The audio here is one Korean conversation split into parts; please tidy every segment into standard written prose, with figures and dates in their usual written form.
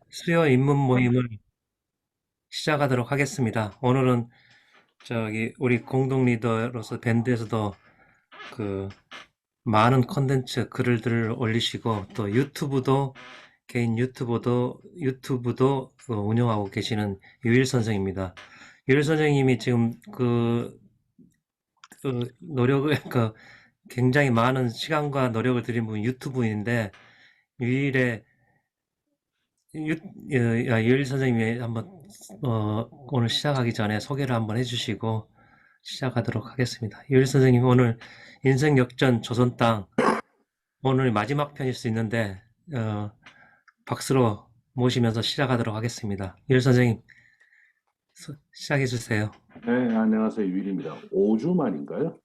수요 입문 모임을 시작하도록 하겠습니다. 오늘은 우리 공동 리더로서 밴드에서도 그 많은 컨텐츠 글들을 올리시고 또 개인 유튜브도 운영하고 계시는 유일 선생입니다. 유일 선생님이 지금 노력을 굉장히 많은 시간과 노력을 들인 분 유튜브인데 유일의 유일 선생님이 한번 오늘 시작하기 전에 소개를 한번 해주시고 시작하도록 하겠습니다. 유일 선생님 오늘 인생 역전 조선 땅 오늘 마지막 편일 수 있는데 어, 박수로 모시면서 시작하도록 하겠습니다. 유일 선생님 시작해 주세요. 네, 안녕하세요. 유일입니다. 5주 만인가요?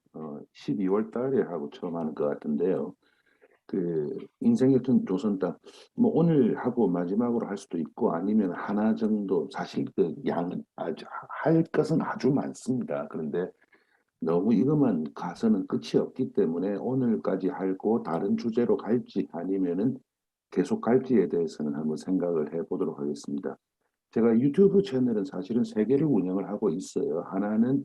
12월 달에 하고 처음 하는 것 같은데요. 인생 같은 조선땅, 뭐 오늘 하고 마지막으로 할 수도 있고 아니면 하나 정도, 사실 할 것은 아주 많습니다. 그런데 너무 이것만 가서는 끝이 없기 때문에 오늘까지 하고 다른 주제로 갈지 아니면은 계속 갈지에 대해서는 한번 생각을 해보도록 하겠습니다. 제가 유튜브 채널은 사실은 세 개를 운영을 하고 있어요. 하나는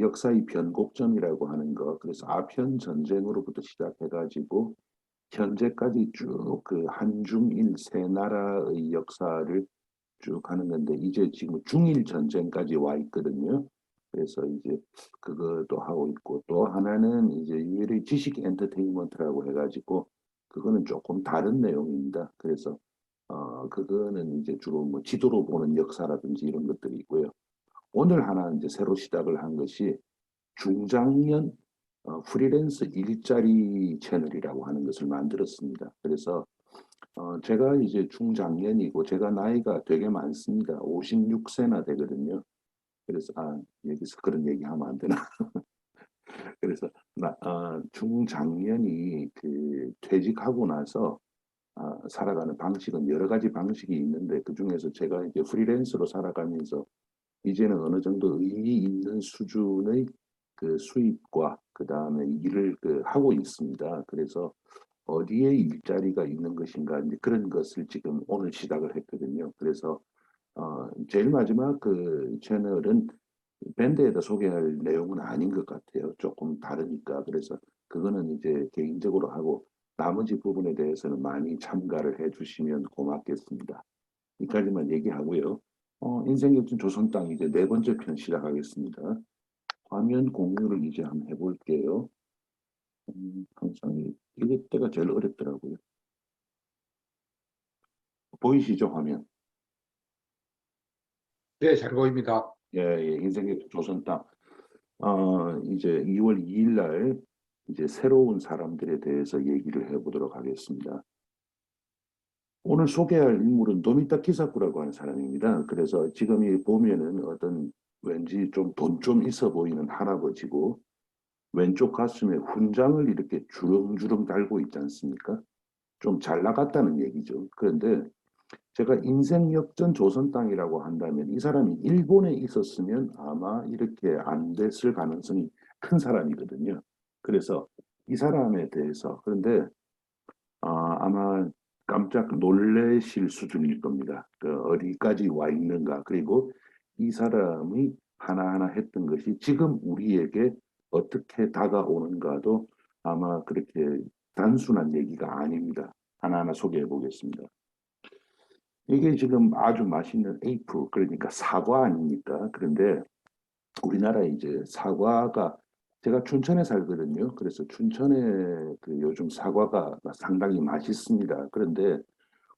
역사의 변곡점이라고 하는 거. 그래서 아편 전쟁으로부터 시작해가지고 현재까지 쭉 한중일 세 나라의 역사를 쭉 하는 건데 이제 지금 중일 전쟁까지 와 있거든요. 그래서 이제 그것도 하고 있고 또 하나는 이제 유일의 지식 엔터테인먼트라고 해가지고 그거는 조금 다른 내용입니다. 그래서 그거는 이제 주로 뭐 지도로 보는 역사라든지 이런 것들이 있고요. 오늘 하나 이제 새로 시작을 한 것이 중장년 프리랜서 일자리 채널이라고 하는 것을 만들었습니다. 그래서 제가 이제 중장년이고 제가 나이가 되게 많습니다. 56세나 되거든요. 그래서 여기서 그런 얘기하면 안 되나? 그래서 중장년이 퇴직하고 나서 살아가는 방식은 여러 가지 방식이 있는데 그중에서 제가 이제 프리랜서로 살아가면서 이제는 어느 정도 의미 있는 수준의 수입과 그 다음에 일을 하고 있습니다. 그래서 어디에 일자리가 있는 것인가 이제 그런 것을 지금 오늘 시작을 했거든요. 그래서 제일 마지막 채널은 밴드에다 소개할 내용은 아닌 것 같아요. 조금 다르니까. 그래서 그거는 이제 개인적으로 하고 나머지 부분에 대해서는 많이 참가를 해주시면 고맙겠습니다. 이까지만 얘기하고요. 인생 역전 조선 땅 이제 네 번째 편 시작하겠습니다. 화면 공유를 이제 한번 해볼게요. 항상 이게 때가 제일 어렵더라고요. 보이시죠, 화면? 네, 잘 보입니다. 예, 예, 인생 역전 조선 땅. 이제 2월 2일 날 이제 새로운 사람들에 대해서 얘기를 해보도록 하겠습니다. 오늘 소개할 인물은 도미타 키사쿠라고 하는 사람입니다. 그래서 지금 이 보면은 어떤 왠지 좀 돈 좀 있어 보이는 할아버지고 왼쪽 가슴에 훈장을 이렇게 주렁주렁 달고 있지 않습니까? 좀 잘 나갔다는 얘기죠. 그런데 제가 인생 역전 조선 땅이라고 한다면 이 사람이 일본에 있었으면 아마 이렇게 안 됐을 가능성이 큰 사람이거든요. 그래서 이 사람에 대해서 그런데 아마 깜짝 놀라실 수준일 겁니다. 어디까지 와 있는가. 그리고 이 사람이 하나하나 했던 것이 지금 우리에게 어떻게 다가오는가도 아마 그렇게 단순한 얘기가 아닙니다. 하나하나 소개해 보겠습니다. 이게 지금 아주 맛있는 에이프, 그러니까 사과 아닙니까? 그런데 우리나라에 이제 사과가 제가 춘천에 살거든요. 그래서 춘천에 요즘 사과가 상당히 맛있습니다. 그런데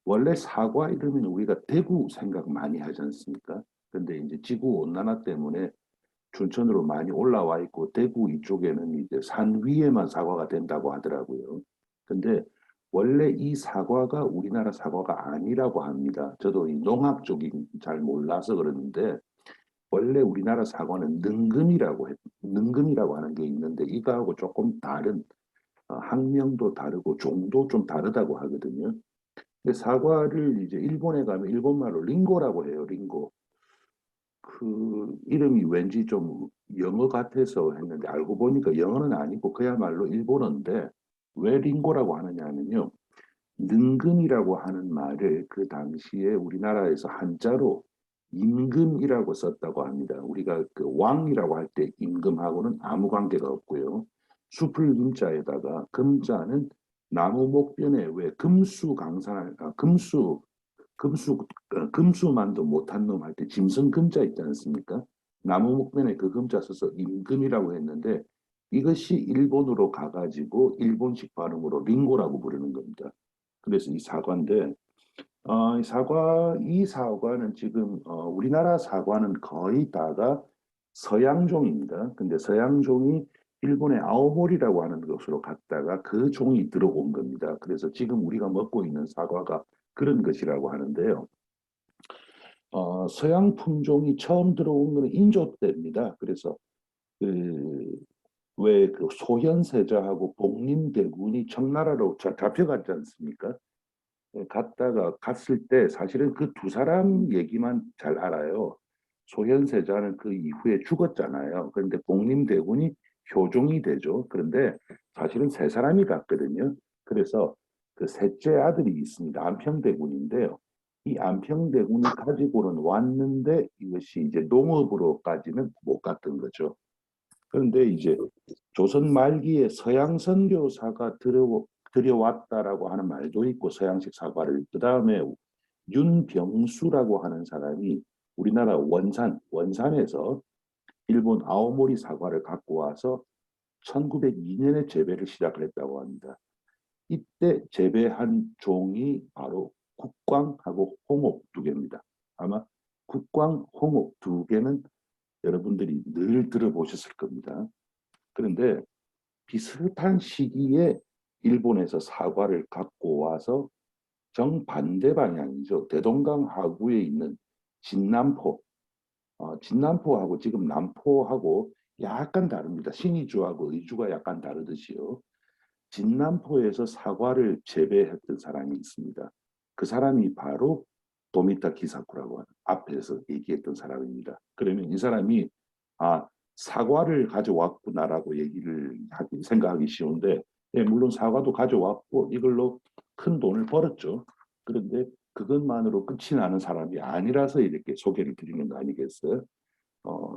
원래 사과 이러면 우리가 대구 생각 많이 하지 않습니까? 근데 이제 지구 온난화 때문에 춘천으로 많이 올라와 있고 대구 이쪽에는 이제 산 위에만 사과가 된다고 하더라고요. 근데 원래 이 사과가 우리나라 사과가 아니라고 합니다. 저도 이 농학 쪽이 잘 몰라서 그러는데 원래 우리나라 사과는 능금이라고 하는 게 있는데 이거하고 조금 다른 학명도 다르고 종도 좀 다르다고 하거든요. 근데 사과를 이제 일본에 가면 일본 말로 링고라고 해요. 링고. 그 이름이 왠지 좀 영어 같아서 했는데 알고 보니까 영어는 아니고 그야말로 일본어인데 왜 링고라고 하느냐면요. 능금이라고 하는 말을 그 당시에 우리나라에서 한자로 임금이라고 썼다고 합니다. 우리가 그 왕이라고 할 때 임금하고는 아무 관계가 없고요. 숲을 금자에다가 금자는 나무 목변에 왜 금수 금수만도 못한 놈 할 때 짐승 금자 있지 않습니까? 나무 목변에 그 금자 써서 임금이라고 했는데 이것이 일본으로 가가지고 일본식 발음으로 링고라고 부르는 겁니다. 그래서 이 사과인데 이 사과는 지금 우리나라 사과는 거의 다가 서양종입니다. 근데 서양종이 일본의 아오모리라고 하는 곳으로 갔다가 그 종이 들어온 겁니다. 그래서 지금 우리가 먹고 있는 사과가 그런 것이라고 하는데요. 서양 품종이 처음 들어온 것은 인조 때입니다. 그래서 그 왜 그 소현세자하고 복림대군이 청나라로 잡혀갔지 않습니까? 갔다가 갔을 때 사실은 그 두 사람 얘기만 잘 알아요. 소현세자는 그 이후에 죽었잖아요. 그런데 복림대군이 효종이 되죠. 그런데 사실은 세 사람이 갔거든요. 그래서 그 셋째 아들이 있습니다. 안평대군인데요. 이 안평대군이 가지고는 왔는데 이것이 이제 농업으로까지는 못 갔던 거죠. 그런데 이제 조선 말기에 서양 선교사가 들여왔다라고 하는 말도 있고 서양식 사과를 그 다음에 윤병수라고 하는 사람이 우리나라 원산에서 일본 아오모리 사과를 갖고 와서 1902년에 재배를 시작을 했다고 합니다. 이때 재배한 종이 바로 국광하고 홍옥 두 개입니다. 아마 국광, 홍옥 두 개는 여러분들이 늘 들어보셨을 겁니다. 그런데 비슷한 시기에 일본에서 사과를 갖고 와서 정반대 방향이죠. 대동강 하구에 있는 진남포, 진남포하고 지금 남포하고 약간 다릅니다. 신의주하고 의주가 약간 다르듯이요. 진남포에서 사과를 재배했던 사람이 있습니다. 그 사람이 바로 도미타 기사쿠라고 하는 앞에서 얘기했던 사람입니다. 그러면 이 사람이 사과를 가져왔구나라고 생각하기 쉬운데 예, 물론 사과도 가져왔고 이걸로 큰 돈을 벌었죠. 그런데 그것만으로 끝이 나는 사람이 아니라서 이렇게 소개를 드리는 거 아니겠어요?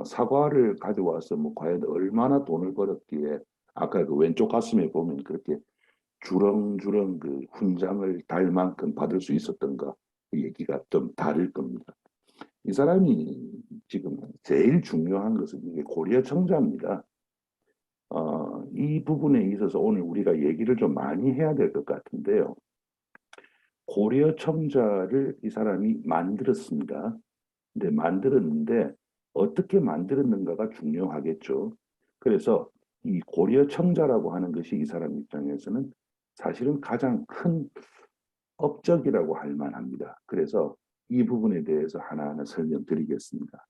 사과를 가져와서 뭐 과연 얼마나 돈을 벌었기에 아까 그 왼쪽 가슴에 보면 그렇게 주렁주렁 그 훈장을 달 만큼 받을 수 있었던가 그 얘기가 좀 다를 겁니다. 이 사람이 지금 제일 중요한 것은 이게 고려 청자입니다. 이 부분에 있어서 오늘 우리가 얘기를 좀 많이 해야 될 것 같은데요. 고려 청자를 이 사람이 만들었습니다. 근데 만들었는데 어떻게 만들었는가가 중요하겠죠. 그래서 이 고려 청자라고 하는 것이 이 사람 입장에서는 사실은 가장 큰 업적이라고 할 만합니다. 그래서 이 부분에 대해서 하나하나 설명드리겠습니다.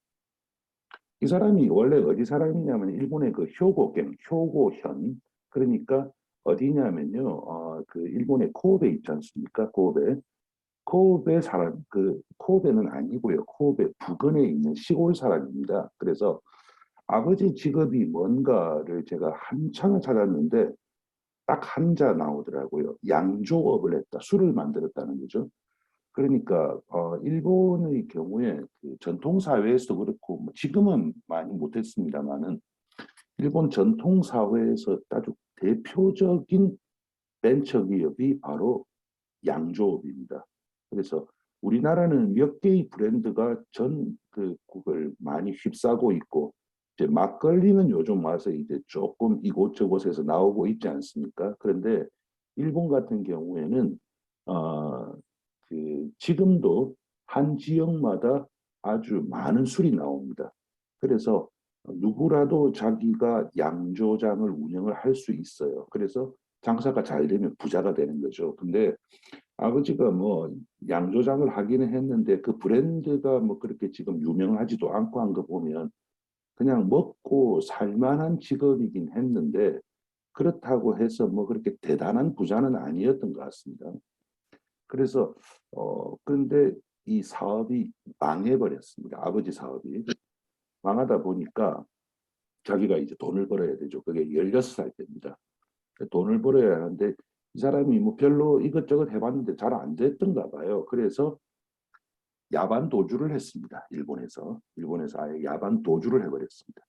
이 사람이 원래 어디 사람이냐면 일본의 그 효고경, 효고현. 그러니까 어디냐면요. 그 일본의 코베 있지 않습니까? 코베. 코베 사람, 그 코베는 아니고요. 코베 부근에 있는 시골 사람입니다. 그래서 아버지 직업이 뭔가를 제가 한참을 찾았는데 딱 한자 나오더라고요. 양조업을 했다. 술을 만들었다는 거죠. 그러니까 일본의 경우에 그 전통 사회에서도 그렇고 뭐 지금은 많이 못했습니다만은 일본 전통 사회에서 아주 대표적인 벤처 기업이 바로 양조업입니다. 그래서 우리나라는 몇 개의 브랜드가 전 그걸 많이 휩싸고 있고 이제 막걸리는 요즘 와서 이제 조금 이곳저곳에서 나오고 있지 않습니까? 그런데 일본 같은 경우에는 어, 지금도 한 지역마다 아주 많은 술이 나옵니다. 그래서 누구라도 자기가 양조장을 운영을 할 수 있어요. 그래서 장사가 잘 되면 부자가 되는 거죠. 근데 아버지가 뭐 양조장을 하기는 했는데 그 브랜드가 뭐 그렇게 지금 유명하지도 않고 한 거 보면 그냥 먹고 살만한 직업이긴 했는데 그렇다고 해서 뭐 그렇게 대단한 부자는 아니었던 것 같습니다. 그래서 그런데 이 사업이 망해버렸습니다. 아버지 사업이 망하다 보니까 자기가 이제 돈을 벌어야 되죠. 그게 16살 때입니다. 돈을 벌어야 하는데 이 사람이 뭐 별로 이것저것 해봤는데 잘 안 됐던가 봐요. 그래서 야반 도주를 했습니다. 일본에서 아예 야반 도주를 해버렸습니다.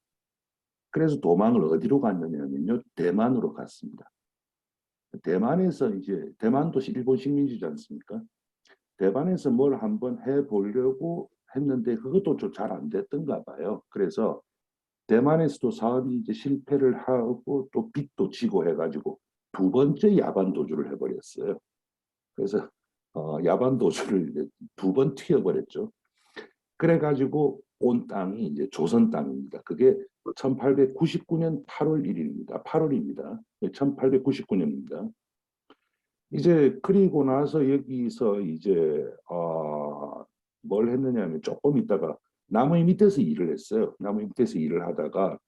그래서 도망을 어디로 갔느냐면요, 대만으로 갔습니다. 대만에서 이제 대만도 일본 식민지지 않습니까? 대만에서 뭘 한번 해보려고 했는데 그것도 좀 잘 안 됐던가 봐요. 그래서 대만에서도 사업이 이제 실패를 하고 또 빚도 지고 해가지고 두 번째 야반 도주를 해버렸어요. 그래서 야반 도주를 두 번 튀어버렸죠. 그래가지고 온 땅이 이제 조선 땅입니다. 그게 1899년 8월 1일입니다. 8월입니다. 1899년입니다. 이제 그리고 나서 여기서 이제 뭘 했느냐면 조금 있다가 나무 밑에서 일을 했어요. 나무 밑에서 일을 하다가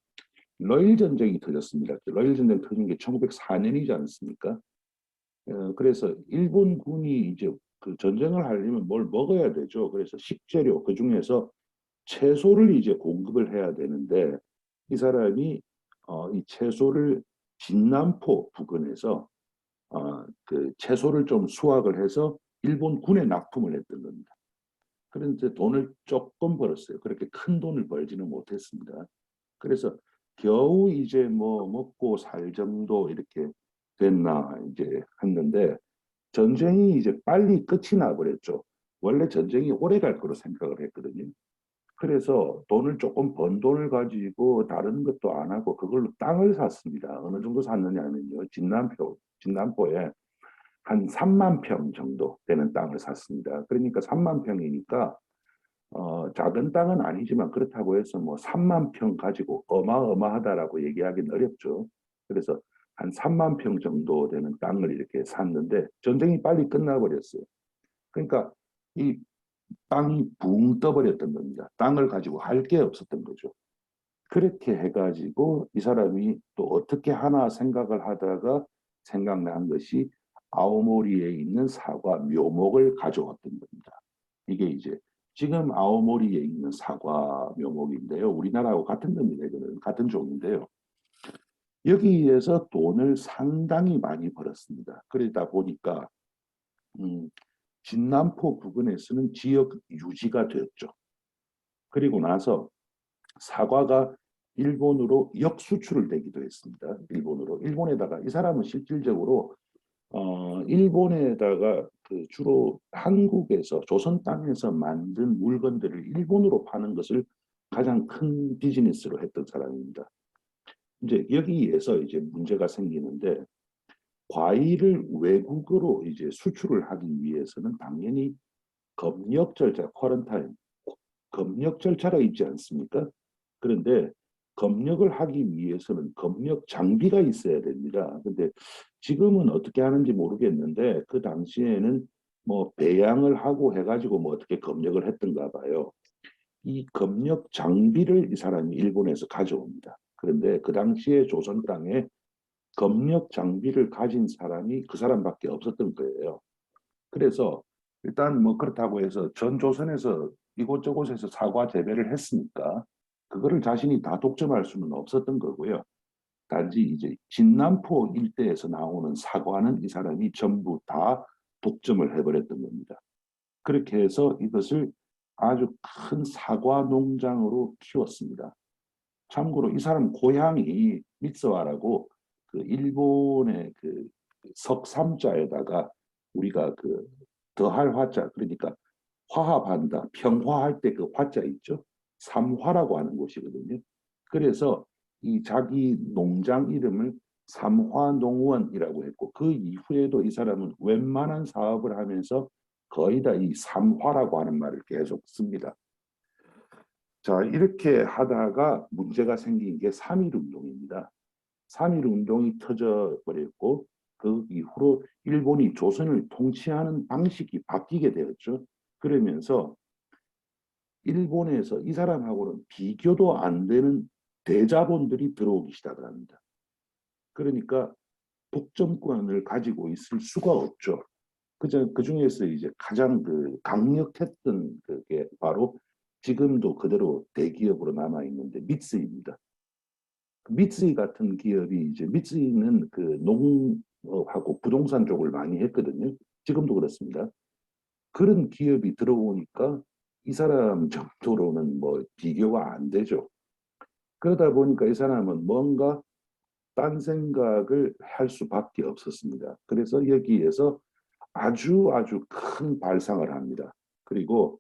러일 전쟁이 터졌습니다. 러일 전쟁 터진 게 1904년이지 않습니까? 그래서 일본군이 이제 그 전쟁을 하려면 뭘 먹어야 되죠. 그래서 식재료 그 중에서 채소를 이제 공급을 해야 되는데 이 사람이 이 채소를 진남포 부근에서 그 채소를 좀 수확을 해서 일본 군에 납품을 했던 겁니다. 그런데 돈을 조금 벌었어요. 그렇게 큰 돈을 벌지는 못했습니다. 그래서 겨우 이제 뭐 먹고 살 정도 이렇게 됐나 이제 했는데 전쟁이 이제 빨리 끝이 나버렸죠. 원래 전쟁이 오래 갈 거로 생각을 했거든요. 그래서 돈을 조금 번 돈을 가지고 다른 것도 안 하고 그걸로 땅을 샀습니다. 어느 정도 샀느냐면요. 진남포에 한 3만 평 정도 되는 땅을 샀습니다. 그러니까 3만 평이니까 작은 땅은 아니지만 그렇다고 해서 뭐 3만 평 가지고 어마어마하다라고 얘기하기는 어렵죠. 그래서 한 3만 평 정도 되는 땅을 이렇게 샀는데 전쟁이 빨리 끝나버렸어요. 그러니까 이 땅이 붕 떠버렸던 겁니다. 땅을 가지고 할 게 없었던 거죠. 그렇게 해가지고 이 사람이 또 어떻게 하나 생각을 하다가 생각난 것이 아오모리에 있는 사과 묘목을 가져왔던 겁니다. 이게 이제 지금 아오모리에 있는 사과 묘목인데요. 우리나라하고 같은 겁니다. 이거는 같은 종인데요. 여기에서 돈을 상당히 많이 벌었습니다. 그러다 보니까 음, 진남포 부근에서는 지역 유지가 되었죠. 그리고 나서 사과가 일본으로 역수출을 되기도 했습니다. 일본에다가 이 사람은 실질적으로 일본에다가 그 주로 한국에서 조선 땅에서 만든 물건들을 일본으로 파는 것을 가장 큰 비즈니스로 했던 사람입니다. 이제 여기에서 이제 문제가 생기는데 과일을 외국으로 이제 수출을 하기 위해서는 당연히 검역 절차, 쿼런타인, 검역 절차가 있지 않습니까? 그런데 검역을 하기 위해서는 검역 장비가 있어야 됩니다. 근데 지금은 어떻게 하는지 모르겠는데 그 당시에는 뭐 배양을 하고 해가지고 뭐 어떻게 검역을 했던가 봐요. 이 검역 장비를 이 사람이 일본에서 가져옵니다. 그런데 그 당시에 조선 땅에 검역 장비를 가진 사람이 그 사람밖에 없었던 거예요. 그래서 일단 뭐 그렇다고 해서 전 조선에서 이곳저곳에서 사과 재배를 했으니까 그거를 자신이 다 독점할 수는 없었던 거고요. 단지 이제 진남포 일대에서 나오는 사과는 이 사람이 전부 다 독점을 해버렸던 겁니다. 그렇게 해서 이것을 아주 큰 사과 농장으로 키웠습니다. 참고로 이 사람 고향이 미츠와라고 그 일본의 그 석삼자에다가 우리가 그 더할 화자 그러니까 화합한다 평화할 때 그 화자 있죠 삼화라고 하는 곳이거든요. 그래서 이 자기 농장 이름을 삼화농원이라고 했고 그 이후에도 이 사람은 웬만한 사업을 하면서 거의 다 이 삼화라고 하는 말을 계속 씁니다. 자, 이렇게 하다가 문제가 생긴 게 3.1 운동입니다. 3.1 운동이 터져 버렸고 그 이후로 일본이 조선을 통치하는 방식이 바뀌게 되었죠. 그러면서 일본에서 이 사람하고는 비교도 안 되는 대자본들이 들어오기 시작을 합니다. 그러니까 독점권을 가지고 있을 수가 없죠. 그 중에서 이제 가장 그 강력했던 그게 바로 지금도 그대로 대기업으로 남아 있는데 미쓰입니다. 미쓰이 같은 기업이 이제 미쓰이는 그 하고 부동산 쪽을 많이 했거든요. 지금도 그렇습니다. 그런 기업이 들어오니까 이 사람 정도로는 뭐 비교가 안 되죠. 그러다 보니까 이 사람은 뭔가 딴 생각을 할 수밖에 없었습니다. 그래서 여기에서 아주 아주 큰 발상을 합니다. 그리고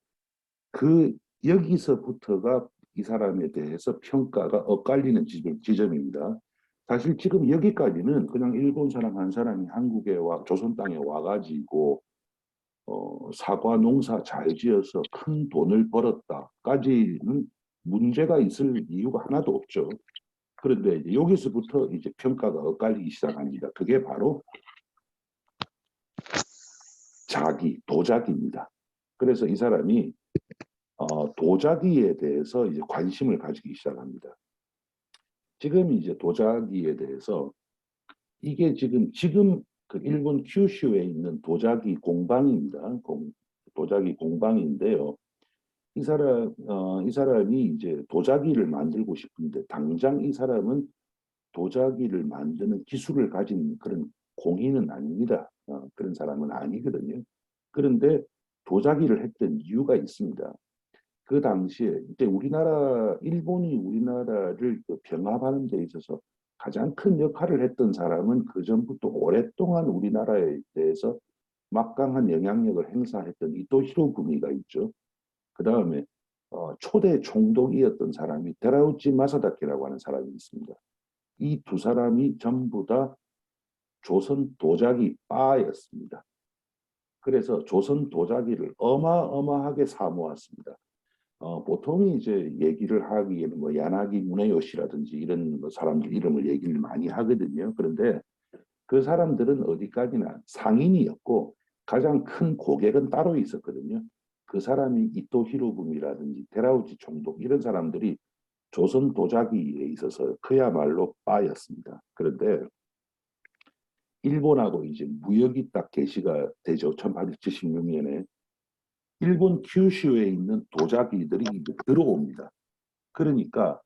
그 여기서부터가 이 사람에 대해서 평가가 엇갈리는 지점입니다. 사실 지금 여기까지는 그냥 일본 사람 한 사람이 한국에 와 조선 땅에 와가지고 사과 농사 잘 지어서 큰 돈을 벌었다까지는 문제가 있을 이유가 하나도 없죠. 그런데 이제 여기서부터 이제 평가가 엇갈리기 시작합니다. 그게 바로 도자기입니다. 그래서 이 사람이 도자기에 대해서 이제 관심을 가지기 시작합니다. 지금 이제 도자기에 대해서 이게 지금 그 일본 큐슈에 있는 도자기 공방입니다. 도자기 공방인데요. 이 사람이 이제 도자기를 만들고 싶은데 당장 이 사람은 도자기를 만드는 기술을 가진 그런 공인은 아닙니다. 그런 사람은 아니거든요. 그런데 도자기를 했던 이유가 있습니다. 그 당시에 이제 일본이 우리나라를 그 병합하는 데 있어서 가장 큰 역할을 했던 사람은 그 전부터 오랫동안 우리나라에 대해서 막강한 영향력을 행사했던 이토 히로부미가 있죠. 그 다음에 초대 총독이었던 사람이 데라우치 마사다케라고 하는 사람이 있습니다. 이 두 사람이 전부 다 조선 도자기 바였습니다. 그래서 조선 도자기를 어마어마하게 사모았습니다. 보통 이제 얘기를 하기에는 뭐 야나기 무네요시라든지 이런 뭐 사람들 이름을 얘기를 많이 하거든요. 그런데 그 사람들은 어디까지나 상인이었고 가장 큰 고객은 따로 있었거든요. 그 사람이 이토 히로부미라든지 데라우치 총독 이런 사람들이 조선 도자기에 있어서 그야말로 빠였습니다. 그런데 일본하고 이제 무역이 딱 개시가 되죠. 1876년에 일본 큐슈에 있는 도자기들이 이제 들어옵니다. 그러니까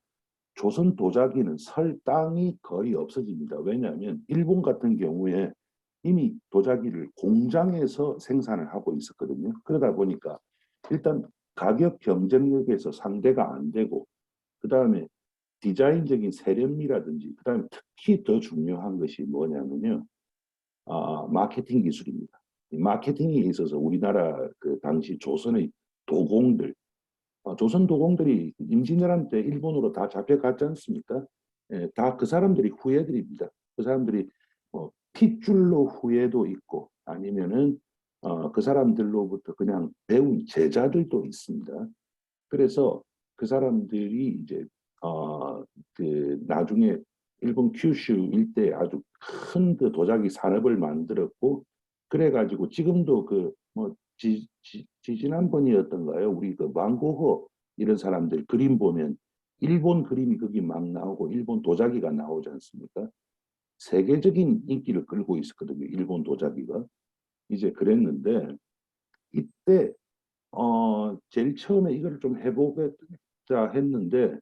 조선 도자기는 설 땅이 거의 없어집니다. 왜냐하면 일본 같은 경우에 이미 도자기를 공장에서 생산을 하고 있었거든요. 그러다 보니까 일단 가격 경쟁력에서 상대가 안 되고 그 다음에 디자인적인 세련미라든지 그 다음에 특히 더 중요한 것이 뭐냐면요. 마케팅 기술입니다. 마케팅에 있어서 우리나라 그 당시 조선의 도공들 조선 도공들이 임진왜란 때 일본으로 다 잡혀갔지 않습니까? 예, 다 그 사람들이 후예들입니다. 그 사람들이 핏줄로 후예도 있고 아니면은 그 사람들로부터 그냥 배운 제자들도 있습니다. 그래서 그 사람들이 이제 그 나중에 일본 큐슈 일대에 아주 큰 그 도자기 산업을 만들었고 그래가지고 지금도 그 뭐 지지난번이었던가요? 우리 그 완고흐 이런 사람들 그림 보면 일본 그림이 거기 막 나오고 일본 도자기가 나오지 않습니까? 세계적인 인기를 끌고 있었거든요. 일본 도자기가 이제 그랬는데 이때 제일 처음에 이걸 좀 해보겠다 했는데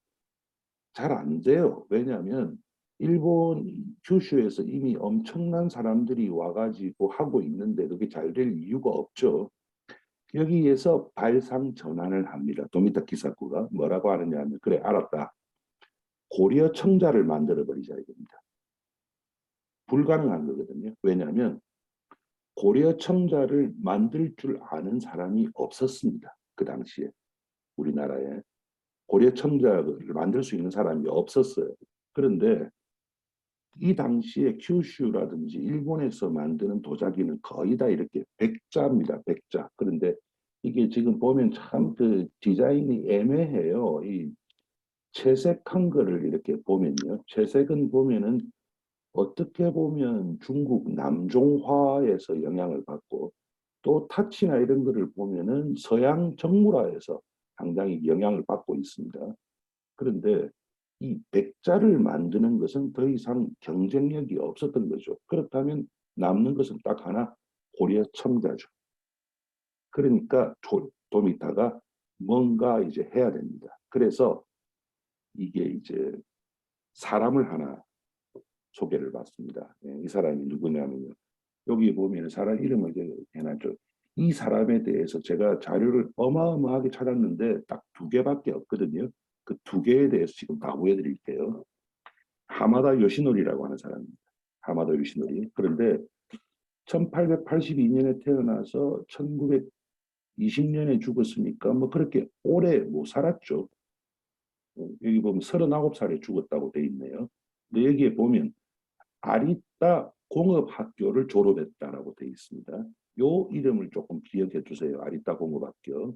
잘 안 돼요. 왜냐하면 일본 규슈에서 이미 엄청난 사람들이 와가지고 하고 있는데 그게 잘 될 이유가 없죠. 여기에서 발상 전환을 합니다. 도미타 기사쿠가 뭐라고 하느냐 하면 그래 알았다. 고려 청자를 만들어 버리자 이겁니다. 불가능한 거거든요. 왜냐하면 고려 청자를 만들 줄 아는 사람이 없었습니다. 그 당시에 우리나라에. 고려 청자를 만들 수 있는 사람이 없었어요. 그런데 이 당시에 큐슈라든지 일본에서 만드는 도자기는 거의 다 이렇게 백자입니다. 백자. 그런데 이게 지금 보면 참 그 디자인이 애매해요. 이 채색한 거를 이렇게 보면요. 채색은 보면은 어떻게 보면 중국 남종화에서 영향을 받고 또 타치나 이런 거를 보면은 서양 정물화에서 상당히 영향을 받고 있습니다. 그런데 이 백자를 만드는 것은 더 이상 경쟁력이 없었던 거죠. 그렇다면 남는 것은 딱 하나 고려 첨가죠. 그러니까 도미타가 뭔가 이제 해야 됩니다. 그래서 이게 이제 사람을 하나 소개를 받습니다. 이 사람이 누구냐면요. 여기 보면 사람 이름을 이제 해놨죠. 이 사람에 대해서 제가 자료를 어마어마하게 찾았는데 딱 두 개밖에 없거든요. 그 두 개에 대해서 지금 다 보여드릴게요. 하마다 요시노리라고 하는 사람입니다. 하마다 요시노리. 그런데 1882년에 태어나서 1920년에 죽었으니까 뭐 그렇게 오래 못 살았죠. 여기 보면 39살에 죽었다고 돼 있네요. 근데 여기에 보면 아리따 공업학교를 졸업했다라고 돼 있습니다. 요 이름을 조금 기억해 주세요. 아리따 공업학교.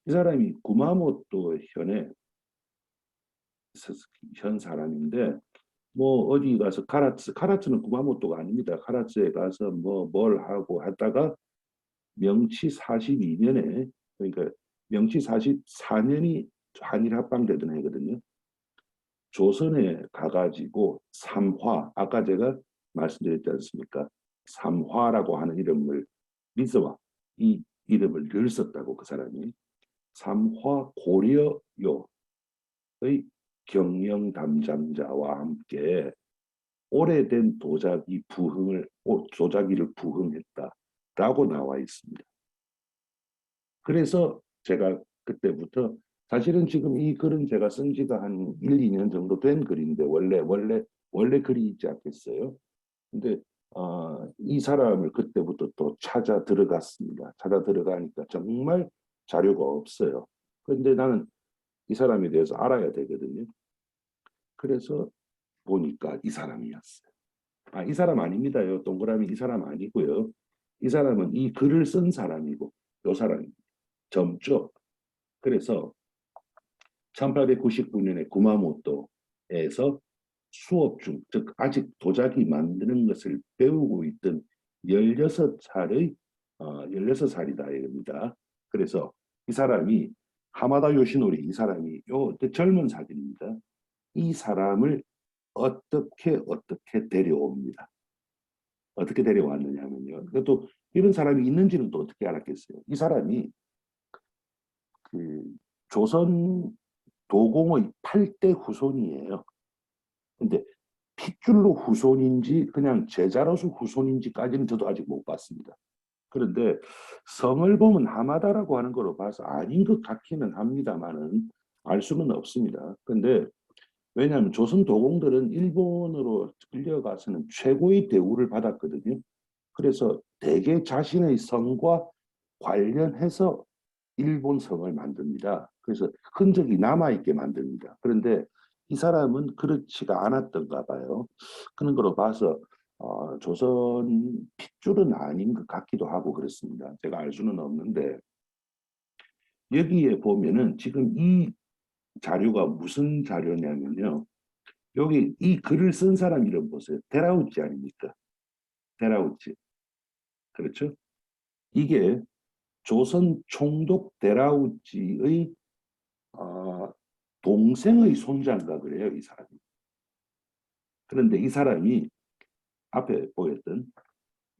이 사람이 구마모토 현 사람인데 뭐 어디 가서 카라츠는 구마모토가 아닙니다. 카라츠에 가서 뭐 뭘 하고 하다가 명치 42년에 그러니까 명치 44년이 한일 합방되던 해거든요. 조선에 가가지고 삼화 아까 제가 말씀드렸지 않습니까? 삼화라고 하는 이름을 미스와 이 이름을 늘 썼다고 그 사람이 삼화 고려요의 경영 담당자와 함께 오래된 도자기를 부흥했다라고 나와 있습니다. 그래서 제가 그때부터 사실은 지금 이 글은 제가 쓴 지가 한 1, 2년 정도 된 글인데 원래 글이 있지 않겠어요? 근데 이 사람을 그때부터 또 찾아 들어갔습니다. 찾아 들어가니까 정말 자료가 없어요. 그런데 나는 이 사람에 대해서 알아야 되거든요. 그래서 보니까 이 사람이었어요. 이 사람 아닙니다요. 동그라미 이 사람 아니고요. 이 사람은 이 글을 쓴 사람이고 요 사람입니다. 점죠. 그래서 1899년에 구마모토에서 수업 중, 즉 아직 도자기 만드는 것을 배우고 있던 16살의 16살이다 이겁니다. 그래서 이 사람이 하마다 요시노리 이 사람이 요 젊은 사진입니다. 이 사람을 어떻게 데려옵니다. 어떻게 데려왔느냐면요. 그것도 이런 사람이 있는지는 또 어떻게 알았겠어요. 이 사람이 그 조선 도공의 8대 후손이에요. 근데 핏줄로 후손인지 그냥 제자로서 후손인지까지는 저도 아직 못 봤습니다. 그런데 성을 보면 하마다라고 하는 거로 봐서 아닌 것 같기는 합니다만은 알 수는 없습니다. 근데 왜냐하면 조선 도공들은 일본으로 끌려가서는 최고의 대우를 받았거든요. 그래서 대개 자신의 성과 관련해서 일본 성을 만듭니다. 그래서 흔적이 남아있게 만듭니다. 그런데 이 사람은 그렇지가 않았던가 봐요. 그런 거로 봐서 조선 핏줄은 아닌 것 같기도 하고 그렇습니다. 제가 알 수는 없는데 여기에 보면은 지금 이 자료가 무슨 자료냐면요. 여기 이 글을 쓴 사람 이름 보세요. 데라우치 아닙니까? 데라우치. 그렇죠? 이게 조선 총독 데라우치의 동생의 손자인가 그래요, 이 사람이. 그런데 이 사람이 앞에 보였던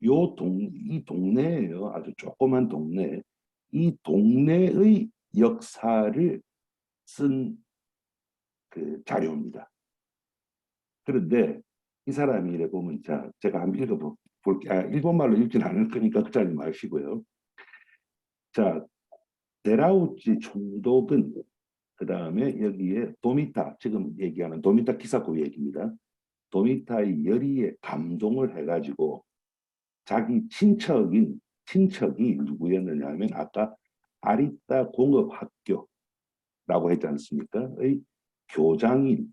이 동네예요. 아주 조그만 동네. 이 동네의 역사를 쓴 그 자료입니다. 그런데 이 사람이 이래 보면 제가 한번 읽어볼게요. 일본말로 읽진 않을 거니까 걱정하지 마시고요. 자, 데라우치 총독은 그 다음에 여기에 도미타, 지금 얘기하는 도미타 기사코 얘기입니다. 도미타의 열의에 감동을 해가지고 자기 친척이 누구였느냐 하면 아까 아리따 공업학교라고 했지 않습니까? 의 교장인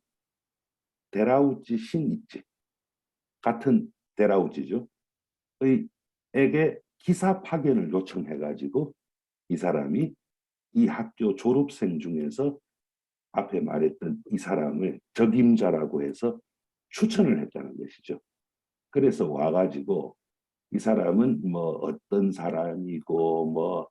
데라우치 신이치 같은 데라우치죠. 에게 기사 파견을 요청해가지고 이 사람이 이 학교 졸업생 중에서 앞에 말했던 이 사람을 적임자라고 해서 추천을 했다는 것이죠. 그래서 와가지고 이 사람은 뭐 어떤 사람이고 뭐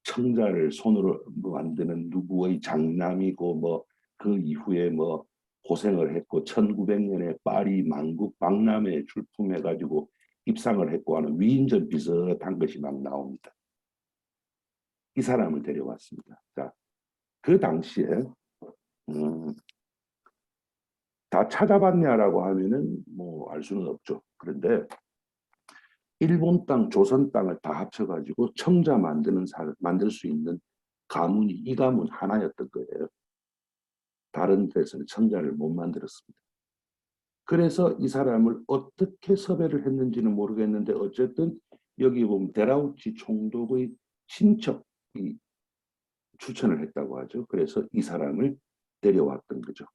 청자를 손으로 만드는 누구의 장남이고 뭐 그 이후에 뭐 고생을 했고 1900년에 파리 만국 박람회에 출품해가지고 입상을 했고 하는 위인전 비슷한 것이 막 나옵니다. 이 사람을 데려왔습니다. 자, 그 당시에 음, 다 찾아봤냐라고 하면은 뭐 알 수는 없죠. 그런데 일본 땅, 조선 땅을 다 합쳐가지고 청자 만들 수 있는 가문이 이 가문 하나였던 거예요. 다른 데서는 청자를 못 만들었습니다. 그래서 이 사람을 어떻게 섭외를 했는지는 모르겠는데 어쨌든 여기 보면 데라우치 총독의 친척이 추천을 했다고 하죠. 그래서 이 사람을 데려왔던 거죠.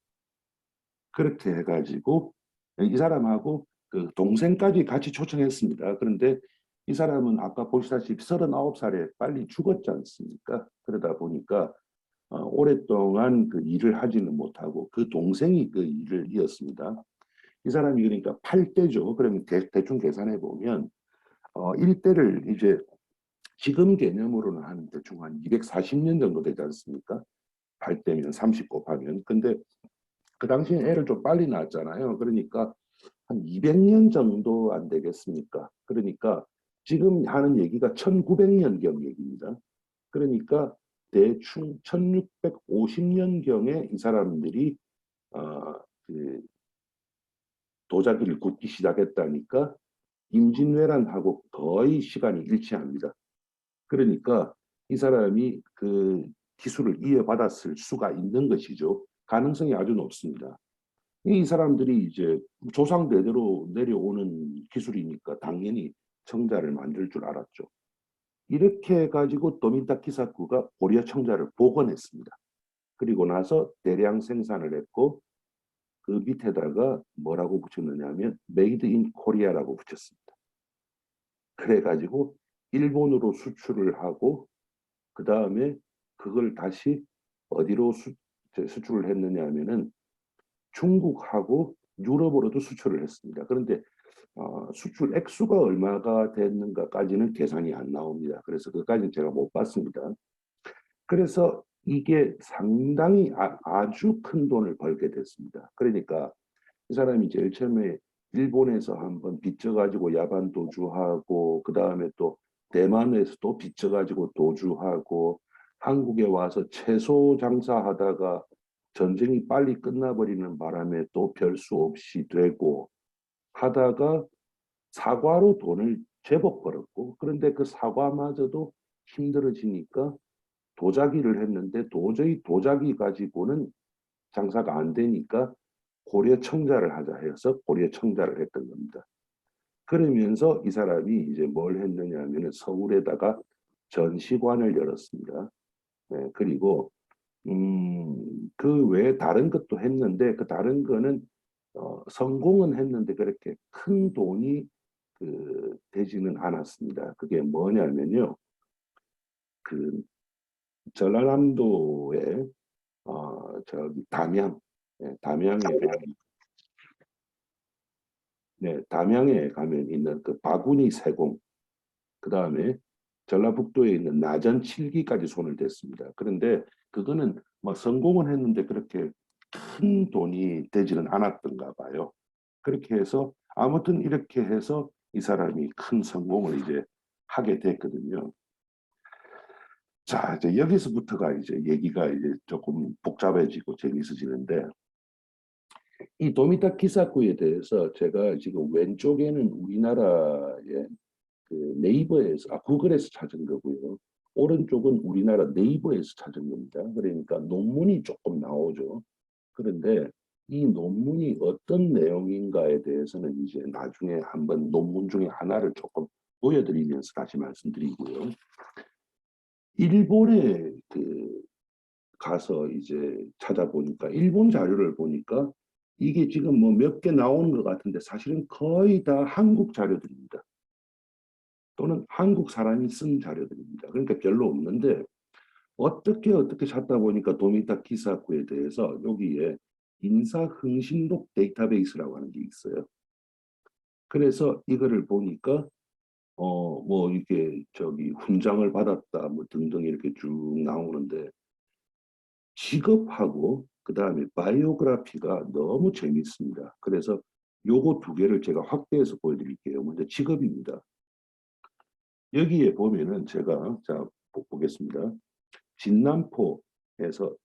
그렇게 해가지고 이 사람하고 그 동생까지 같이 초청했습니다. 그런데 이 사람은 아까 보시다시피 39살에 빨리 죽었지 않습니까? 그러다 보니까 오랫동안 그 일을 하지는 못하고 그 동생이 그 일을 이었습니다. 이 사람이 그러니까 8대죠. 그러면 대충 계산해 보면 1대를 이제 지금 개념으로는 한 대충 한 240년 정도 되지 않습니까? 8대면 30 곱하면. 근데 그 당시에 애를 좀 빨리 낳았잖아요. 그러니까 한 200년 정도 안 되겠습니까? 그러니까 지금 하는 얘기가 1900년경 얘기입니다. 그러니까 대충 1650년경에 이 사람들이 그 도자기를 굽기 시작했다니까 임진왜란하고 거의 시간이 일치합니다. 그러니까 이 사람이 그 기술을 이어받았을 수가 있는 것이죠. 가능성이 아주 높습니다. 이 사람들이 이제 조상 대대로 내려오는 기술이니까 당연히 청자를 만들 줄 알았죠. 이렇게 해가지고 도미타 키사쿠가 고려 청자를 복원했습니다. 그리고 나서 대량 생산을 했고 그 밑에다가 뭐라고 붙였느냐 하면 메이드 인 코리아라고 붙였습니다. 그래가지고 일본으로 수출을 하고 그 다음에 그걸 다시 어디로 수출을 했느냐 하면은 중국하고 유럽으로도 수출을 했습니다. 그런데 수출 액수가 얼마가 됐는가까지는 계산이 안 나옵니다. 그래서 그까지는 제가 못 봤습니다. 그래서 이게 상당히 아주 큰 돈을 벌게 됐습니다. 그러니까 이 사람이 제일 처음에 일본에서 한번 빚져가지고 야반 도주하고 그 다음에 또 대만에서 또 빚져가지고 도주하고 한국에 와서 채소 장사하다가 전쟁이 빨리 끝나버리는 바람에 또 별 수 없이 되고 하다가 사과로 돈을 제법 벌었고 그런데 그 사과마저도 힘들어지니까 도자기를 했는데 도저히 도자기 가지고는 장사가 안 되니까 고려 청자를 하자 해서 고려 청자를 했던 겁니다. 그러면서 이 사람이 이제 뭘 했느냐 하면 서울에다가 전시관을 열었습니다. 네, 그리고 그 외에 다른 것도 했는데 그 다른 거는 성공은 했는데 그렇게 큰 돈이 되지는 않았습니다. 그게 뭐냐면요. 그 전라남도에 저기 담양, 담양에 가면 있는 그 바구니 세공, 그 다음에 전라북도에 있는 나전 칠기까지 손을 댔습니다. 그런데 그거는 뭐 성공은 했는데 그렇게 큰 돈이 되지는 않았던가 봐요. 그렇게 해서 아무튼 이렇게 해서 이 사람이 큰 성공을 이제 하게 됐거든요. 자, 이제 여기서부터가 이제 얘기가 이제 조금 복잡해지고 재미있어지는데 이 도미타 키사쿠에 대해서 제가 지금 왼쪽에는 우리나라의 그 네이버에서 구글에서 찾은 거고요. 오른쪽은 우리나라 네이버에서 찾은 겁니다. 그러니까 논문이 조금 나오죠. 그런데 이 논문이 어떤 내용인가에 대해서는 이제 나중에 한번 논문 중에 하나를 조금 보여드리면서 다시 말씀드리고요. 일본에 가서 이제 찾아보니까 일본 자료를 보니까 이게 지금 뭐 몇 개 나오는 것 같은데 사실은 거의 다 한국 자료들입니다. 또는 한국 사람이 쓴 자료들입니다. 그러니까 별로 없는데 어떻게 찾다 보니까 도미타 키사쿠에 대해서 여기에 인사흥신록 데이터베이스라고 하는 게 있어요. 그래서 이거를 보니까 뭐 이렇게 저기 훈장을 받았다 뭐 등등 이렇게 쭉 나오는데 직업하고 그다음에 바이오그래피가 너무 재밌습니다. 그래서 요거 두 개를 제가 확대해서 보여드릴게요. 먼저 직업입니다. 여기에 보면은 제가 자 보겠습니다. 진남포에서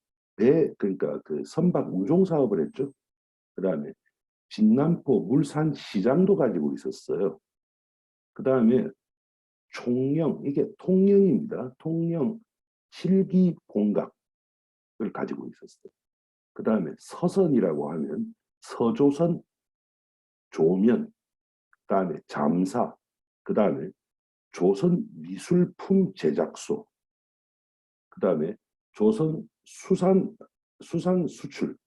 그러니까 그 선박 우종 사업을 했죠. 그 다음에 진남포 물산 시장도 가지고 있었어요. 그 다음에 총령, 이게 통령입니다. 통령 7기 공각을 가지고 있었어요. 그 다음에 서선이라고 하면 서조선 조면, 그 다음에 잠사, 그 다음에 조선 미술품 제작소, 그 다음에 조선 수산 수출,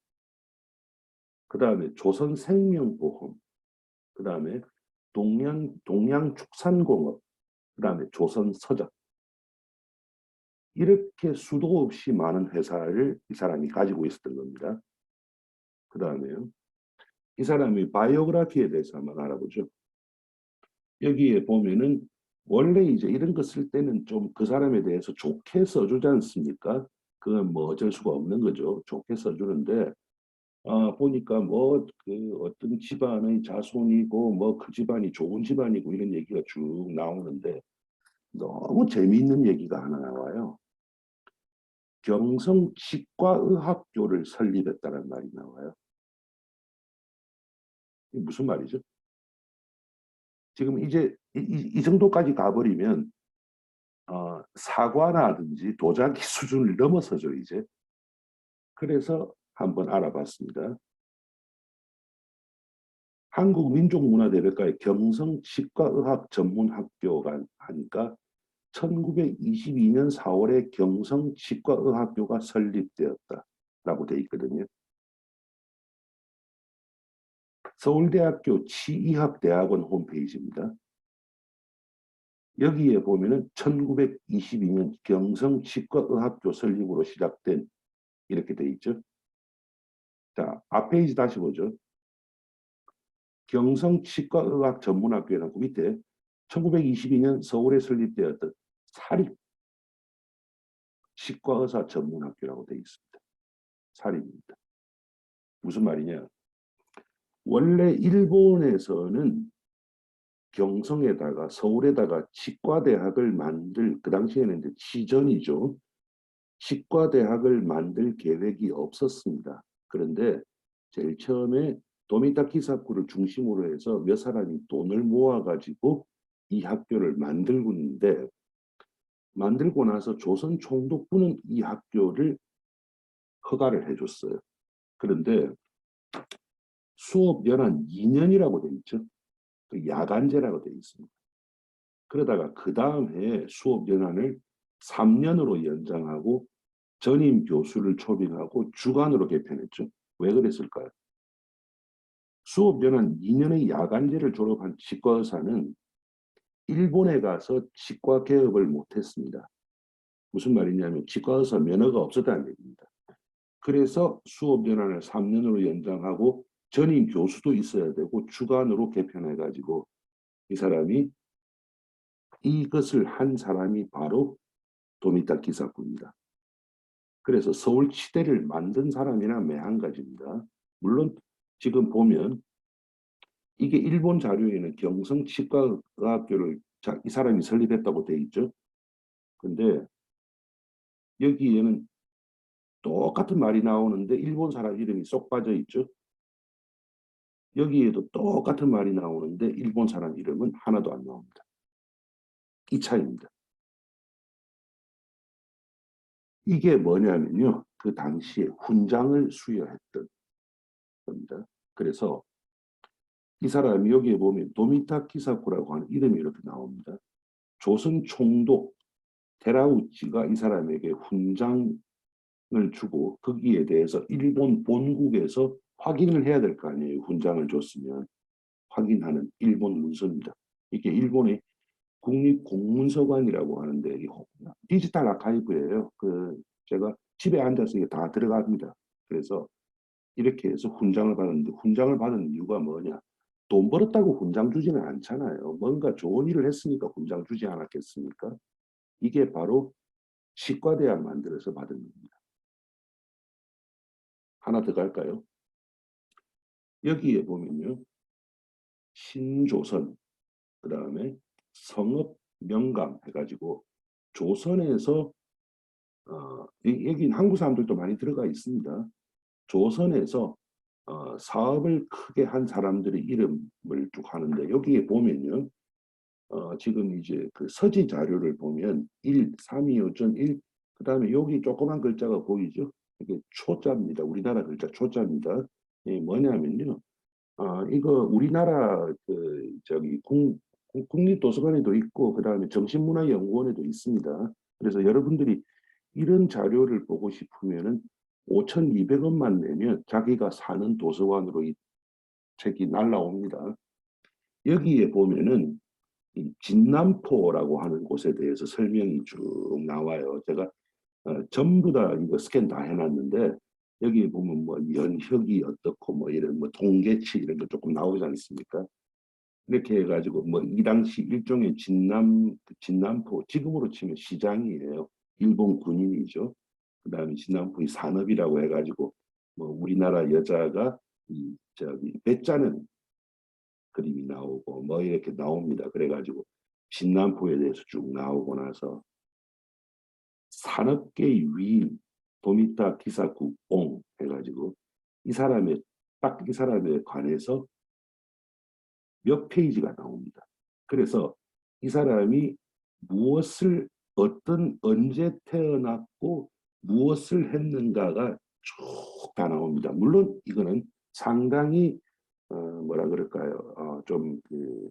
그 다음에 조선 생명보험, 그 다음에 동양축산공업, 그 다음에 조선 서적. 이렇게 수도 없이 많은 회사를 이 사람이 가지고 있었던 겁니다. 그 다음에요. 이 사람의 바이오그래피에 대해서 한번 알아보죠. 여기에 보면은 원래 이제 이런 거 쓸 때는 좀 그 사람에 대해서 좋게 써주지 않습니까? 그건 뭐 어쩔 수가 없는 거죠. 좋게 써주는데 보니까 뭐 그 어떤 집안의 자손이고 뭐 그 집안이 좋은 집안이고 이런 얘기가 쭉 나오는데 너무 재미있는 얘기가 하나 나와요. 경성 치과의학교를 설립했다는 말이 나와요. 이게 무슨 말이죠? 지금 이제 이 정도까지 가버리면 사과라든지 도자기 수준을 넘어서죠, 이제. 그래서 한번 알아봤습니다. 한국민족문화대백과의 경성치과의학전문학교가 하니까 1922년 4월에 경성치과의학교가 설립되었다라고 돼 있거든요. 서울대학교 치의학대학원 홈페이지입니다. 여기에 보면은 1922년 경성치과의학교 설립으로 시작된 이렇게 돼 있죠. 자, 앞 페이지 다시 보죠. 경성치과의학 전문학교라고 밑에 1922년 서울에 설립되었던 사립 치과의사 전문학교라고 되어 있습니다. 사립입니다. 무슨 말이냐? 원래 일본에서는 경성에다가 서울에다가 치과대학을 만들 그 당시에는 이제 치전이죠. 치과대학을 만들 계획이 없었습니다. 그런데 제일 처음에 도미타 키사쿠를 중심으로 해서 몇 사람이 돈을 모아가지고 이 학교를 만들고 있는데 만들고 나서 조선 총독부는 이 학교를 허가를 해줬어요. 그런데 수업 연한 2년이라고 돼 있죠. 그 야간제라고 돼 있습니다. 그러다가 그 다음 해에 수업 연한을 3년으로 연장하고 전임 교수를 초빙하고 주간으로 개편했죠. 왜 그랬을까요? 수업 연한 2년의 야간제를 졸업한 치과의사는 일본에 가서 치과 개업을 못했습니다. 무슨 말이냐면 치과의사 면허가 없었다는 얘기입니다. 그래서 수업 연한을 3년으로 연장하고 전임 교수도 있어야 되고 주간으로 개편해가지고 이 사람이 이것을 한 사람이 바로 도미타 기사쿠입니다. 그래서 서울치대를 만든 사람이나 매한가지입니다. 물론 지금 보면 이게 일본 자료에는 경성치과의학교를 이 사람이 설립했다고 돼 있죠. 근데 여기에는 똑같은 말이 나오는데 일본 사람 이름이 쏙 빠져 있죠. 여기에도 똑같은 말이 나오는데 일본 사람 이름은 하나도 안 나옵니다. 이 차이입니다. 이게 뭐냐면요. 그 당시에 훈장을 수여했던 겁니다. 그래서 이 사람이 여기에 보면 도미타 키사쿠라고 하는 이름이 이렇게 나옵니다. 조선 총독 테라우치가 이 사람에게 훈장을 주고 거기에 대해서 일본 본국에서 확인을 해야 될 거 아니에요. 훈장을 줬으면 확인하는 일본 문서입니다. 이게 일본의 국립공문서관이라고 하는데 디지털 아카이브예요. 그 제가 집에 앉아서 이게 다 들어갑니다. 그래서 이렇게 해서 훈장을 받았는데 훈장을 받은 이유가 뭐냐? 돈 벌었다고 훈장 주지는 않잖아요. 뭔가 좋은 일을 했으니까 훈장 주지 않았겠습니까? 이게 바로 치과대학 만들어서 받은 겁니다. 하나 더 갈까요? 여기에 보면요. 신조선, 그 다음에 성읍 명감 해가지고 조선에서 여기 한국 사람들도 많이 들어가 있습니다. 조선에서 사업을 크게 한 사람들의 이름을 쭉 하는데 여기에 보면요. 지금 이제 그 서지 자료를 보면 1, 3, 2, 5전 1, 그다음에 여기 조그만 글자가 보이죠? 이게 초자입니다. 우리나라 글자 초자입니다. 이 뭐냐면요. 이거 우리나라 그 저기 국립도서관에도 있고 그다음에 정신문화연구원에도 있습니다. 그래서 여러분들이 이런 자료를 보고 싶으면은 5,200원만 내면 자기가 사는 도서관으로 이 책이 날라옵니다. 여기에 보면은 이 진남포라고 하는 곳에 대해서 설명이 쭉 나와요. 제가 전부 다 이거 스캔 다 해놨는데 여기 보면 뭐 연혁이 어떻고 뭐 이런 뭐 동계치 이런 거 조금 나오지 않습니까? 이렇게 해가지고 뭐 이 당시 일종의 진남포 지금으로 치면 시장이에요. 일본 군인이죠. 그다음에 진남포의 산업이라고 해가지고 뭐 우리나라 여자가 이 저기 배 짜는 그림이 나오고 뭐 이렇게 나옵니다. 그래가지고 진남포에 대해서 쭉 나오고 나서 산업계의 위인 도미타 기사국옹 해가지고 이 사람의 딱 이 사람에 관해서 몇 페이지가 나옵니다. 그래서 이 사람이 무엇을 어떤 언제 태어났고 무엇을 했는가가 쭉 다 나옵니다. 물론 이거는 상당히 뭐라 그럴까요? 좀그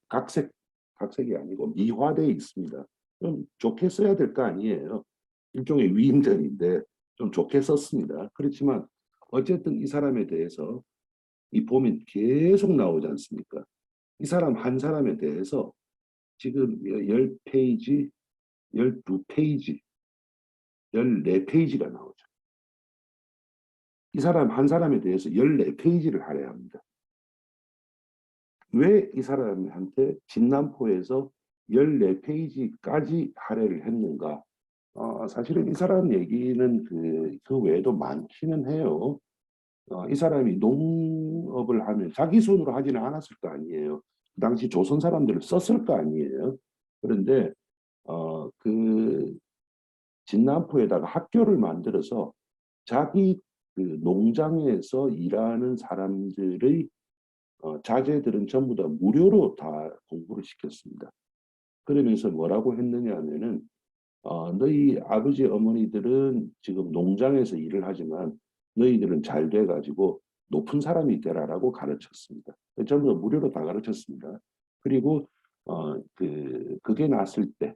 각색이 아니고 미화되어 있습니다. 좀 좋게 써야 될 거 아니에요. 일종의 위인전인데 좀 좋게 썼습니다. 그렇지만 어쨌든 이 사람에 대해서 이 보면 계속 나오지 않습니까? 이 사람 한 사람에 대해서 지금 10페이지, 12페이지, 14페이지가 나오죠. 이 사람 한 사람에 대해서 14페이지를 할애야 합니다. 왜 이 사람한테 진남포에서 14페이지까지 할애를 했는가? 사실은 이 사람 얘기는 그 외에도 많기는 해요. 이 사람이 농업을 하면 자기 손으로 하지는 않았을 거 아니에요. 그 당시 조선 사람들을 썼을 거 아니에요. 그런데 그 진남포에다가 학교를 만들어서 자기 그 농장에서 일하는 사람들의 자제들은 전부 다 무료로 다 공부를 시켰습니다. 그러면서 뭐라고 했느냐 하면은 너희 아버지 어머니들은 지금 농장에서 일을 하지만 너희들은 잘 돼가지고 높은 사람이 되라라고 가르쳤습니다. 전부 다 무료로 다 가르쳤습니다. 그리고 그게 났을 때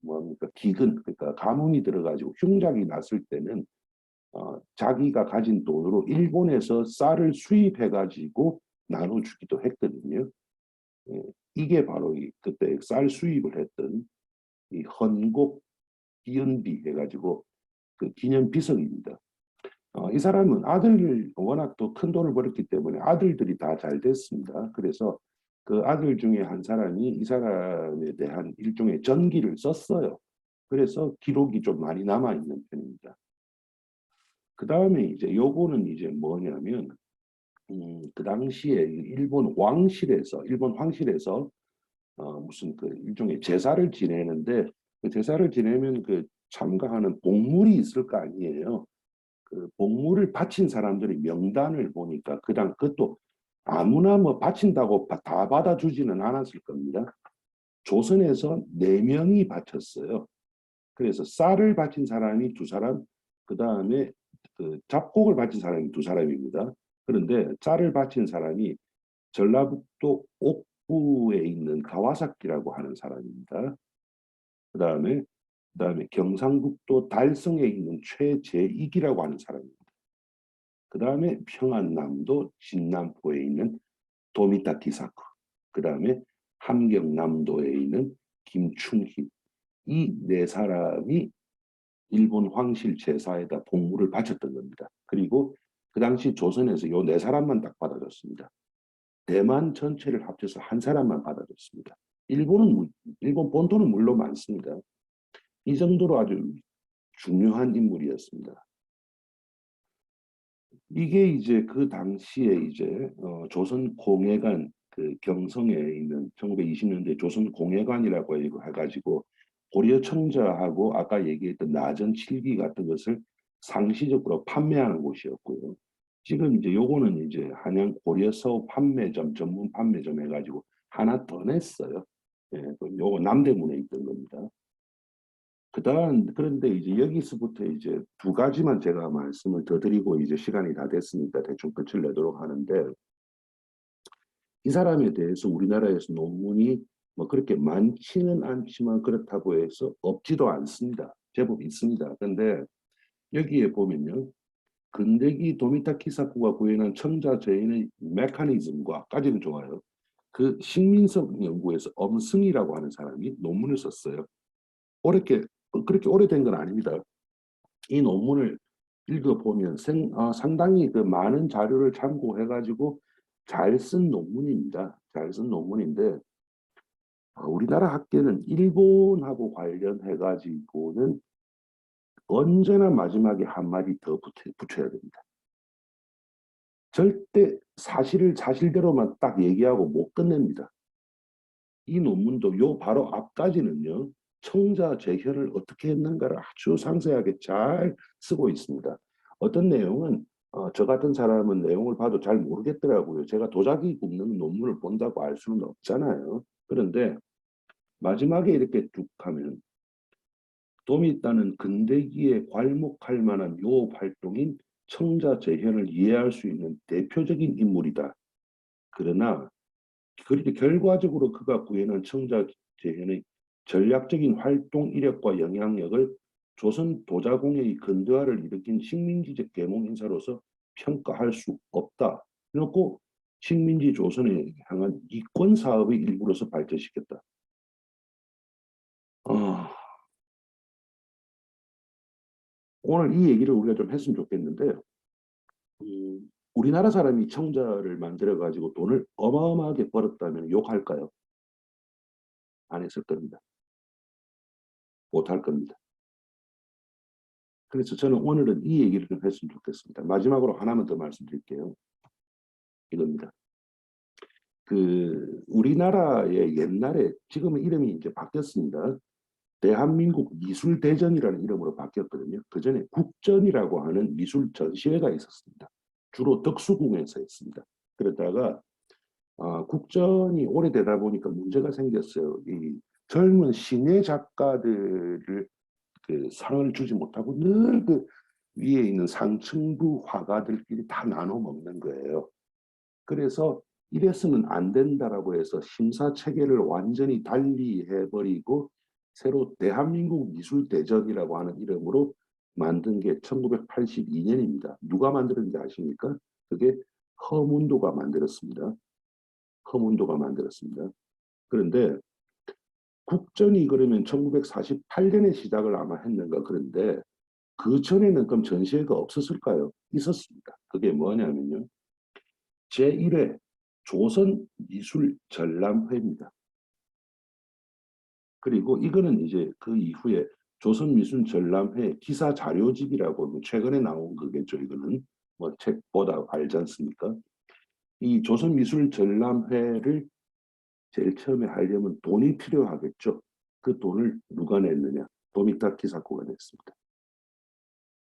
뭡니까 기근 그러니까 가뭄이 들어가지고 흉작이 났을 때는 자기가 가진 돈으로 일본에서 쌀을 수입해가지고 나눠주기도 했거든요. 예, 이게 바로 그때 쌀 수입을 했던 이 헌곡 기은비 해가지고 그 기념 비석입니다. 이 사람은 아들을 워낙 또 큰 돈을 벌었기 때문에 아들들이 다 잘 됐습니다. 그래서 그 아들 중에 한 사람이 이 사람에 대한 일종의 전기를 썼어요. 그래서 기록이 좀 많이 남아 있는 편입니다. 그 다음에 이제 요거는 이제 뭐냐면 그 당시에 일본 황실에서 무슨 그 일종의 제사를 지내는데 그 제사를 지내면 그 참가하는 복물이 있을 거 아니에요. 그 복물을 바친 사람들의 명단을 보니까 그것도 아무나 뭐 바친다고 다 받아주지는 않았을 겁니다. 조선에서 4명이 바쳤어요. 그래서 쌀을 바친 사람이 2사람, 그 다음에 그 잡곡을 바친 사람이 2사람입니다. 그런데 쌀을 바친 사람이 전라북도 옥부에 있는 가와사키라고 하는 사람입니다. 그다음에 경상북도 달성에 있는 최재익이라고 하는 사람입니다. 그다음에 평안남도 진남포에 있는 도미타 기사쿠. 그다음에 함경남도에 있는 김충희. 이 4사람이 일본 황실 제사에다 복무를 바쳤던 겁니다. 그리고 그 당시 조선에서 요 4사람만 딱 받아줬습니다. 대만 전체를 합쳐서 한 사람만 받아줬습니다. 일본 본토는 물론 많습니다. 이 정도로 아주 중요한 인물이었습니다. 이게 이제 그 당시에 이제 조선 공예관 그 경성에 있는 1920년대 조선 공예관이라고 해가지고 고려 청자하고 아까 얘기했던 나전 칠기 같은 것을 상시적으로 판매하는 곳이었고요. 지금 이제 요거는 이제 한양 고려서 판매점 전문 판매점 해가지고 하나 더 냈어요. 예, 요거 남대문에 있던 겁니다. 그런데 이제 여기서부터 이제 두 가지만 제가 말씀을 더 드리고 이제 시간이 다 됐으니까 대충 끝을 내도록 하는데, 이 사람에 대해서 우리나라에서 논문이 뭐 그렇게 많지는 않지만 그렇다고 해서 없지도 않습니다. 제법 있습니다. 그런데 여기에 보면요, 근대기 도미타 키사쿠가 구현한 청자 제인의 메커니즘과까지는 좋아요. 그 식민성 연구에서 엄승이라고 하는 사람이 논문을 썼어요. 그렇게 오래된 건 아닙니다. 이 논문을 읽어보면 상당히 그 많은 자료를 참고해가지고 잘 쓴 논문입니다. 잘 쓴 논문인데, 우리나라 학계는 일본하고 관련해가지고는 언제나 마지막에 한마디 더 붙여야 됩니다. 절대 사실을 사실대로만 딱 얘기하고 못 끝냅니다. 이 논문도 요 바로 앞까지는요, 청자 재현을 어떻게 했는가를 아주 상세하게 잘 쓰고 있습니다. 어떤 내용은 저 같은 사람은 내용을 봐도 잘 모르겠더라고요. 제가 도자기 굽는 논문을 본다고 알 수는 없잖아요. 그런데 마지막에 이렇게 쭉 하면 도미따는 근대기에 괄목할 만한 요 활동인 청자 재현을 이해할 수 있는 대표적인 인물이다. 그러나 그렇게 결과적으로 그가 구현한 청자 재현의 전략적인 활동 이력과 영향력을 조선 도자공예의 근대화를 일으킨 식민지적 계몽 인사로서 평가할 수 없다. 그래놓고 식민지 조선에 향한 이권 사업의 일부로서 발전시켰다. 어, 오늘 이 얘기를 우리가 좀 했으면 좋겠는데, 우리나라 사람이 청자를 만들어 가지고 돈을 어마어마하게 벌었다면 욕할까요? 안 했을 겁니다. 못할 겁니다. 그래서 저는 오늘은 이 얘기를 좀 했으면 좋겠습니다. 마지막으로 하나만 더 말씀드릴게요. 이겁니다. 우리나라의 옛날에, 지금은 이름이 이제 바뀌었습니다. 대한민국 미술대전이라는 이름으로 바뀌었거든요. 그 전에 국전이라고 하는 미술 전시회가 있었습니다. 주로 덕수궁에서 했습니다. 그러다가 국전이 오래되다 보니까 문제가 생겼어요. 이 젊은 신예 작가들을 그 상을 주지 못하고 늘 그 위에 있는 상층부 화가들끼리 다 나눠 먹는 거예요. 그래서 이래서는 안 된다라고 해서 심사 체계를 완전히 달리 해버리고 새로 대한민국 미술대전이라고 하는 이름으로 만든 게 1982년입니다. 누가 만들었는지 아십니까? 그게 허문도가 만들었습니다. 허문도가 만들었습니다. 그런데 국전이 그러면 1948년에 시작을 아마 했는가. 그런데 그 전에는 그럼 전시회가 없었을까요? 있었습니다. 그게 뭐냐면요, 제1회 조선미술전람회입니다. 그리고 이거는 이제 그 이후에 조선미술전람회 기사 자료집이라고 뭐 최근에 나온 거겠죠. 이거는 뭐 책보다 알지 않습니까? 이 조선미술전람회를 제일 처음에 하려면 돈이 필요하겠죠. 그 돈을 누가 냈느냐? 도미타 키사코가 냈습니다.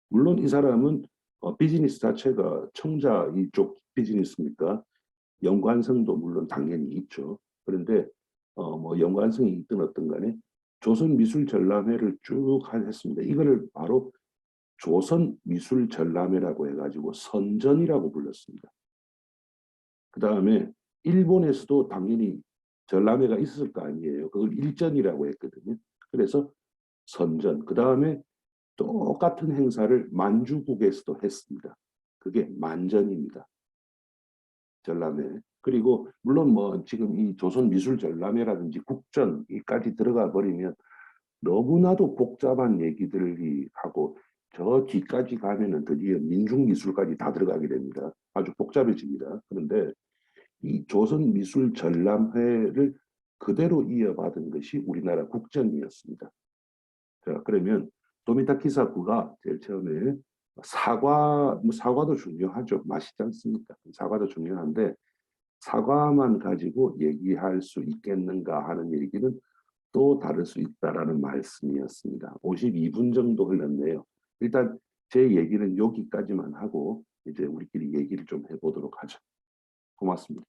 물론 이 사람은 비즈니스 자체가 청자 이쪽 비즈니스니까 연관성도 물론 당연히 있죠. 그런데 뭐 연관성이 있든 어떤 간에 조선미술전람회를 쭉 했습니다. 이거를 바로 조선미술전람회라고 해가지고 선전이라고 불렀습니다. 그 다음에 일본에서도 당연히 전람회가 있었을 거 아니에요. 그걸 일전이라고 했거든요. 그래서 선전. 그 다음에 똑같은 행사를 만주국에서도 했습니다. 그게 만전입니다. 전람회. 그리고 물론 뭐 지금 이 조선미술전람회라든지 국전까지 들어가 버리면 너무나도 복잡한 얘기들이 하고 저 뒤까지 가면은 드디어 민중미술까지 다 들어가게 됩니다. 아주 복잡해집니다. 그런데 이 조선미술전람회를 그대로 이어받은 것이 우리나라 국전이었습니다. 자, 그러면 도미타 키사쿠가 제일 처음에 사과도 중요하죠. 맛있지 않습니까? 사과도 중요한데 사과만 가지고 얘기할 수 있겠는가 하는 얘기는 또 다를 수 있다라는 말씀이었습니다. 52분 정도 흘렀네요. 일단 제 얘기는 여기까지만 하고 이제 우리끼리 얘기를 좀 해보도록 하죠. 고맙습니다.